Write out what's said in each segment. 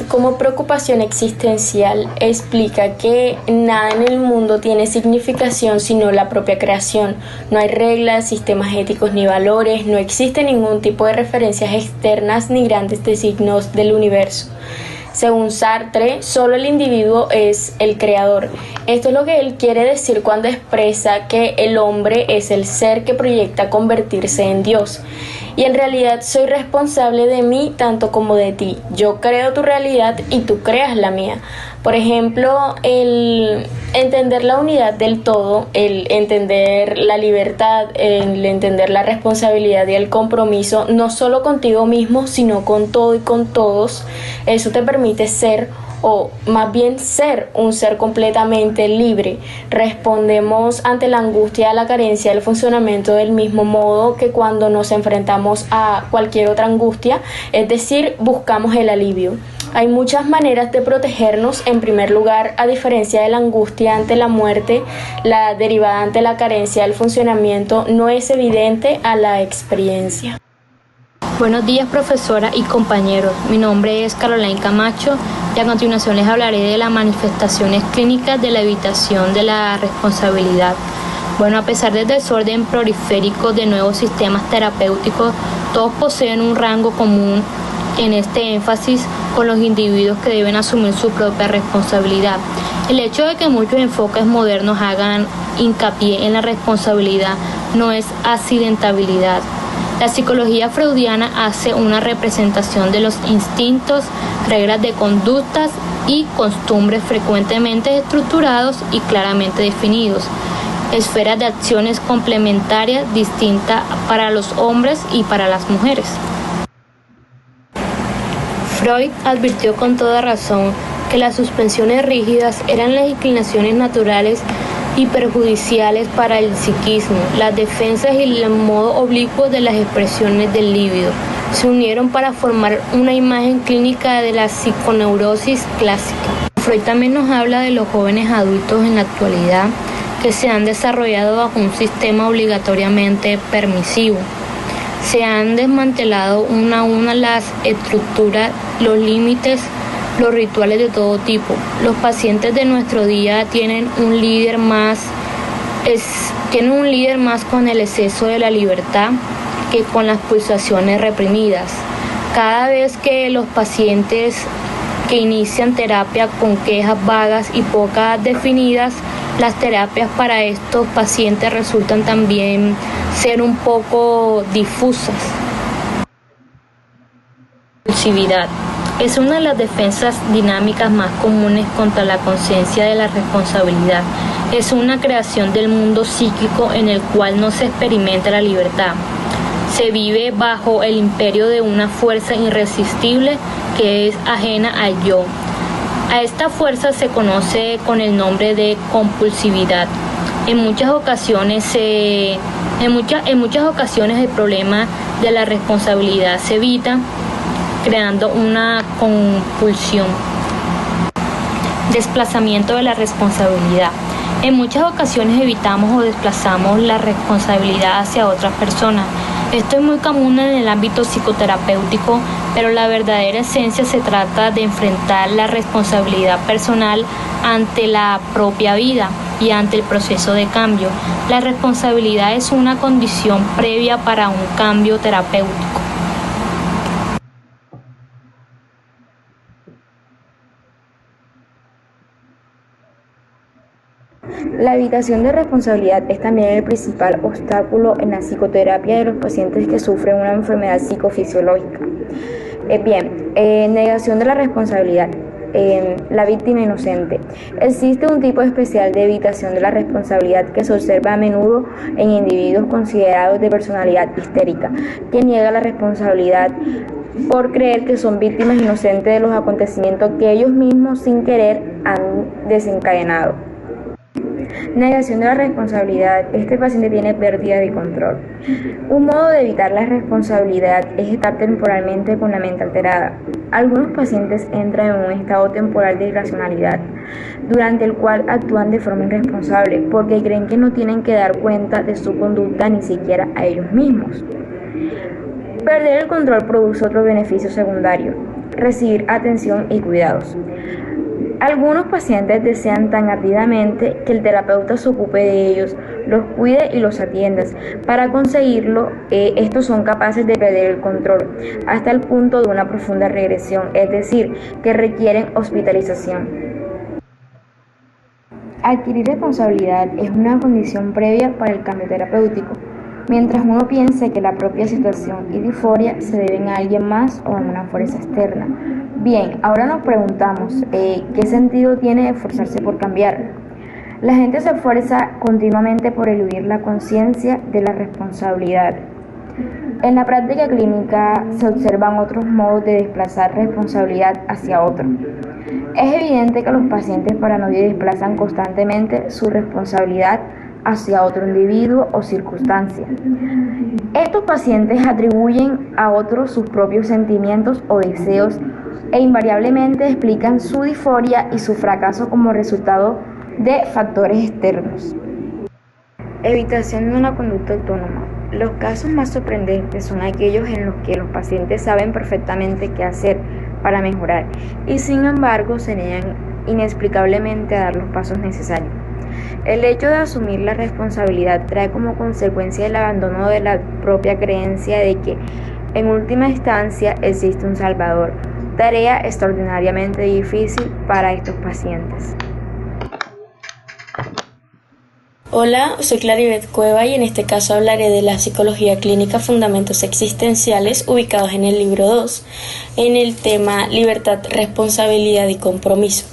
Como preocupación existencial explica que nada en el mundo tiene significación sino la propia creación. No hay reglas, sistemas éticos ni valores, no existe ningún tipo de referencias externas ni grandes designios del universo. Según Sartre, solo el individuo es el creador. Esto es lo que él quiere decir cuando expresa que el hombre es el ser que proyecta convertirse en Dios. Y en realidad soy responsable de mí tanto como de ti. Yo creo tu realidad y tú creas la mía. Por ejemplo, el entender la unidad del todo, el entender la libertad, el entender la responsabilidad y el compromiso, no solo contigo mismo, sino con todo y con todos, eso te permite ser, o más bien ser, un ser completamente libre. Respondemos ante la angustia, la carencia, el funcionamiento del mismo modo que cuando nos enfrentamos a cualquier otra angustia, es decir, buscamos el alivio. Hay muchas maneras de protegernos. En primer lugar, a diferencia de la angustia ante la muerte, la derivada ante la carencia del funcionamiento no es evidente a la experiencia. Buenos días, profesora y compañeros. Mi nombre es Caroline Camacho y a continuación les hablaré de las manifestaciones clínicas de la evitación de la responsabilidad. Bueno, a pesar del desorden proliférico de nuevos sistemas terapéuticos, todos poseen un rango común en este énfasis con los individuos que deben asumir su propia responsabilidad. El hecho de que muchos enfoques modernos hagan hincapié en la responsabilidad no es accidentabilidad. La psicología freudiana hace una representación de los instintos, reglas de conductas y costumbres frecuentemente estructurados y claramente definidos, esferas de acciones complementarias distintas para los hombres y para las mujeres. Freud advirtió con toda razón que las suspensiones rígidas eran las inclinaciones naturales y perjudiciales para el psiquismo. Las defensas y el modo oblicuo de las expresiones del líbido se unieron para formar una imagen clínica de la psiconeurosis clásica. Freud también nos habla de los jóvenes adultos en la actualidad que se han desarrollado bajo un sistema obligatoriamente permisivo. Se han desmantelado una a una las estructuras, los límites, los rituales de todo tipo. Los pacientes de nuestro día tienen un líder más con el exceso de la libertad que con las pulsaciones reprimidas. Cada vez que los pacientes que inician terapia con quejas vagas y pocas definidas, las terapias para estos pacientes resultan también ser un poco difusas. Impulsividad es una de las defensas dinámicas más comunes contra la conciencia de la responsabilidad. Es una creación del mundo psíquico en el cual no se experimenta la libertad. Se vive bajo el imperio de una fuerza irresistible que es ajena al yo. A esta fuerza se conoce con el nombre de compulsividad. En muchas ocasiones el problema de la responsabilidad se evita creando una compulsión. Desplazamiento de la responsabilidad. En muchas ocasiones evitamos o desplazamos la responsabilidad hacia otras personas. Esto es muy común en el ámbito psicoterapéutico, pero la verdadera esencia se trata de enfrentar la responsabilidad personal ante la propia vida y ante el proceso de cambio. La responsabilidad es una condición previa para un cambio terapéutico. La evitación de responsabilidad es también el principal obstáculo en la psicoterapia de los pacientes que sufren una enfermedad psicofisiológica. Negación de la responsabilidad. La víctima inocente. Existe un tipo especial de evitación de la responsabilidad que se observa a menudo en individuos considerados de personalidad histérica, que niega la responsabilidad por creer que son víctimas inocentes de los acontecimientos que ellos mismos sin querer han desencadenado. Negación de la responsabilidad. Este paciente tiene pérdida de control. Un modo de evitar la responsabilidad es estar temporalmente con la mente alterada. Algunos pacientes entran en un estado temporal de irracionalidad, durante el cual actúan de forma irresponsable, porque creen que no tienen que dar cuenta de su conducta ni siquiera a ellos mismos. Perder el control produce otro beneficio secundario. recibir atención y cuidados. Algunos pacientes desean tan ardidamente que el terapeuta se ocupe de ellos, los cuide y los atienda. Para conseguirlo, estos son capaces de perder el control hasta el punto de una profunda regresión, es decir, que requieren hospitalización. Adquirir responsabilidad es una condición previa para el cambio terapéutico. Mientras uno piense que la propia situación y disforia se deben a alguien más o a una fuerza externa. Bien, ahora nos preguntamos, ¿qué sentido tiene esforzarse por cambiar? La gente se esfuerza continuamente por eludir la conciencia de la responsabilidad. En la práctica clínica se observan otros modos de desplazar responsabilidad hacia otro. Es evidente que los pacientes paranoides desplazan constantemente su responsabilidad hacia otro individuo o circunstancia. Estos pacientes atribuyen a otros sus propios sentimientos o deseos e invariablemente explican su disforia y su fracaso como resultado de factores externos. Evitación de una conducta autónoma. Los casos más sorprendentes son aquellos en los que los pacientes saben perfectamente qué hacer para mejorar y sin embargo se niegan inexplicablemente a dar los pasos necesarios. El hecho de asumir la responsabilidad trae como consecuencia el abandono de la propia creencia de que, en última instancia, existe un Salvador, tarea extraordinariamente difícil para estos pacientes. Hola, soy Claribeth Cueva y en este caso hablaré de la psicología clínica, fundamentos existenciales, ubicados en el libro 2, en el tema libertad, responsabilidad y compromiso.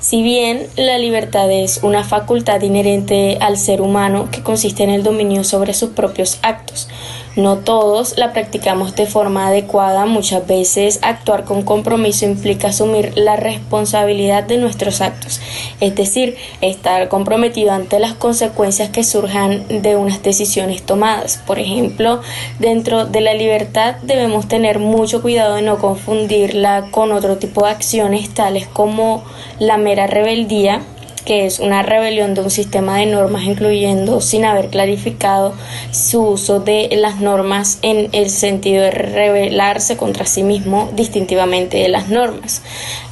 Si bien la libertad es una facultad inherente al ser humano que consiste en el dominio sobre sus propios actos, no todos la practicamos de forma adecuada. Muchas veces actuar con compromiso implica asumir la responsabilidad de nuestros actos, es decir, estar comprometido ante las consecuencias que surjan de unas decisiones tomadas. Por ejemplo, dentro de la libertad debemos tener mucho cuidado de no confundirla con otro tipo de acciones tales como la mera rebeldía, que es una rebelión de un sistema de normas, incluyendo sin haber clarificado su uso de las normas en el sentido de rebelarse contra sí mismo distintivamente de las normas.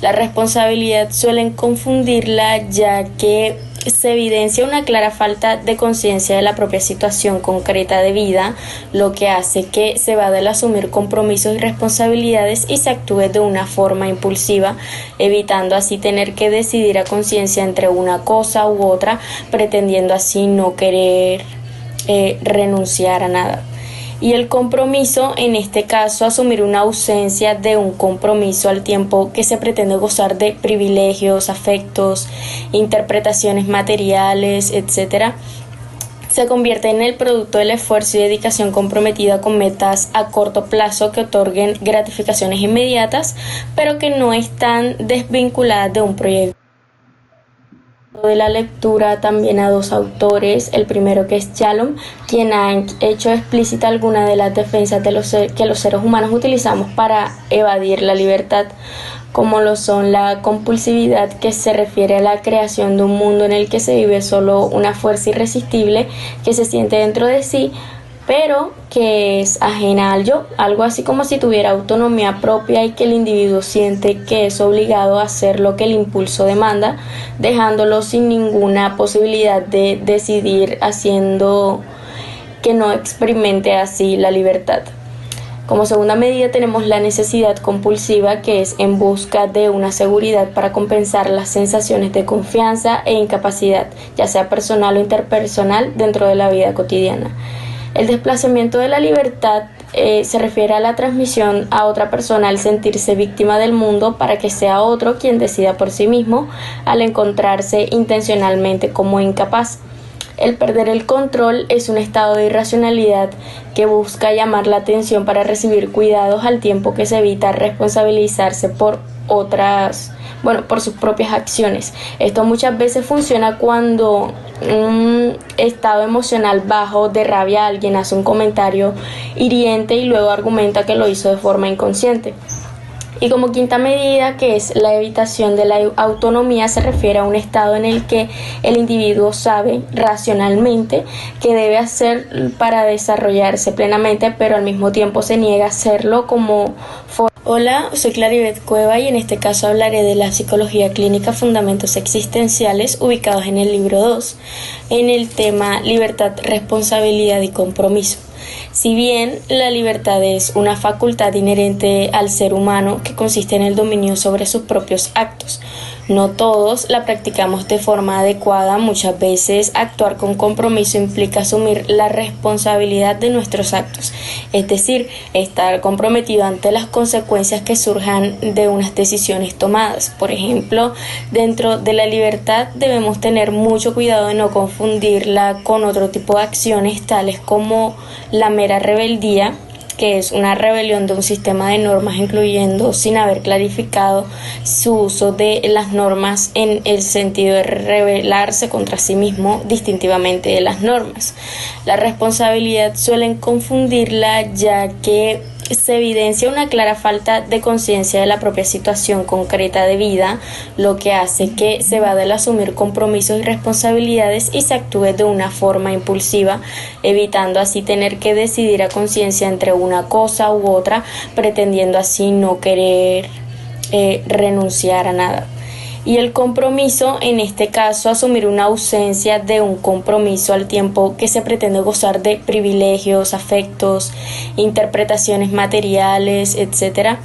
La responsabilidad suelen confundirla, ya que se evidencia una clara falta de conciencia de la propia situación concreta de vida, lo que hace que se vada el asumir compromisos y responsabilidades y se actúe de una forma impulsiva, evitando así tener que decidir a conciencia entre una cosa u otra, pretendiendo así no querer renunciar a nada. Y el compromiso, en este caso, asumir una ausencia de un compromiso al tiempo que se pretende gozar de privilegios, afectos, interpretaciones materiales, etc., se convierte en el producto del esfuerzo y dedicación comprometida con metas a corto plazo que otorguen gratificaciones inmediatas, pero que no están desvinculadas de un proyecto. De la lectura también a dos autores, el primero que es Yalom, quien ha hecho explícita alguna de las defensas de que los seres humanos utilizamos para evadir la libertad, como lo son la compulsividad, que se refiere a la creación de un mundo en el que se vive solo una fuerza irresistible que se siente dentro de sí, pero que es ajena al yo, algo así como si tuviera autonomía propia y que el individuo siente que es obligado a hacer lo que el impulso demanda, dejándolo sin ninguna posibilidad de decidir, haciendo que no experimente así la libertad. Como segunda medida tenemos la necesidad compulsiva, que es en busca de una seguridad para compensar las sensaciones de confianza e incapacidad, ya sea personal o interpersonal, dentro de la vida cotidiana. El desplazamiento de la libertad se refiere a la transmisión a otra persona al sentirse víctima del mundo para que sea otro quien decida por sí mismo, al encontrarse intencionalmente como incapaz. El perder el control es un estado de irracionalidad que busca llamar la atención para recibir cuidados al tiempo que se evita responsabilizarse por sus propias acciones. Esto muchas veces funciona cuando un estado emocional bajo de rabia alguien hace un comentario hiriente y luego argumenta que lo hizo de forma inconsciente. Y como quinta medida, que es la evitación de la autonomía, se refiere a un estado en el que el individuo sabe racionalmente qué debe hacer para desarrollarse plenamente, pero al mismo tiempo se niega a hacerlo Hola, soy Claribet Cueva y en este caso hablaré de la psicología clínica, fundamentos existenciales, ubicados en el libro 2, en el tema libertad, responsabilidad y compromiso. Si bien la libertad es una facultad inherente al ser humano que consiste en el dominio sobre sus propios actos, no todos la practicamos de forma adecuada. Muchas veces actuar con compromiso implica asumir la responsabilidad de nuestros actos, es decir, estar comprometido ante las consecuencias que surjan de unas decisiones tomadas. Por ejemplo, dentro de la libertad debemos tener mucho cuidado de no confundirla con otro tipo de acciones tales como la mera rebeldía, que es una rebelión de un sistema de normas, incluyendo sin haber clarificado su uso de las normas en el sentido de rebelarse contra sí mismo distintivamente de las normas. La responsabilidad suelen confundirla, ya que se evidencia una clara falta de conciencia de la propia situación concreta de vida, lo que hace que se va del asumir compromisos y responsabilidades y se actúe de una forma impulsiva, evitando así tener que decidir a conciencia entre una cosa u otra, pretendiendo así no querer renunciar a nada. Y el compromiso, en este caso, asumir una ausencia de un compromiso al tiempo que se pretende gozar de privilegios, afectos, interpretaciones materiales, etc.,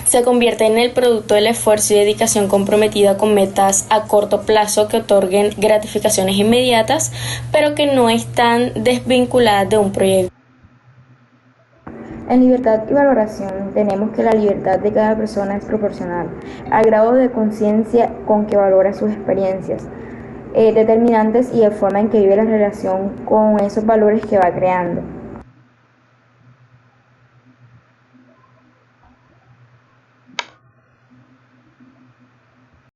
se convierte en el producto del esfuerzo y dedicación comprometida con metas a corto plazo que otorguen gratificaciones inmediatas, pero que no están desvinculadas de un proyecto. En libertad y valoración tenemos que la libertad de cada persona es proporcional al grado de conciencia con que valora sus experiencias determinantes y la forma en que vive la relación con esos valores que va creando.